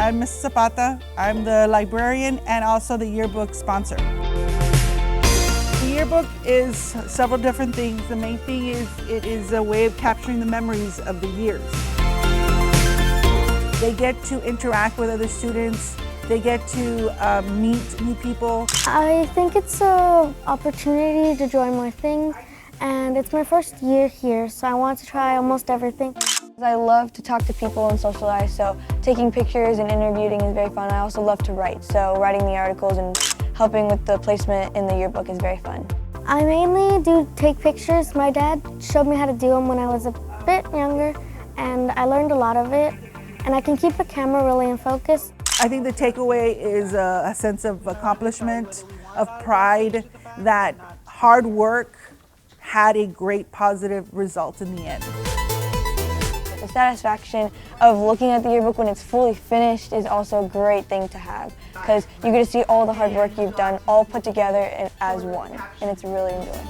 I'm Ms. Zapata. I'm the librarian and also the yearbook sponsor. The yearbook is several different things. The main thing is it is a way of capturing the memories of the years. They get to interact with other students. They get to meet new people. I think it's an opportunity to join more things, and it's my first year here, so I want to try almost everything. I love to talk to people and socialize, so taking pictures and interviewing is very fun. I also love to write, so writing the articles and helping with the placement in the yearbook is very fun. I mainly do take pictures. My dad showed me how to do them when I was a bit younger, and I learned a lot of it, and I can keep a camera really in focus. I think the takeaway is a sense of accomplishment, of pride, that hard work had a great positive result in the end. The satisfaction of looking at the yearbook when it's fully finished is also a great thing to have, because you get to see all the hard work you've done all put together as one, and it's really enjoyable.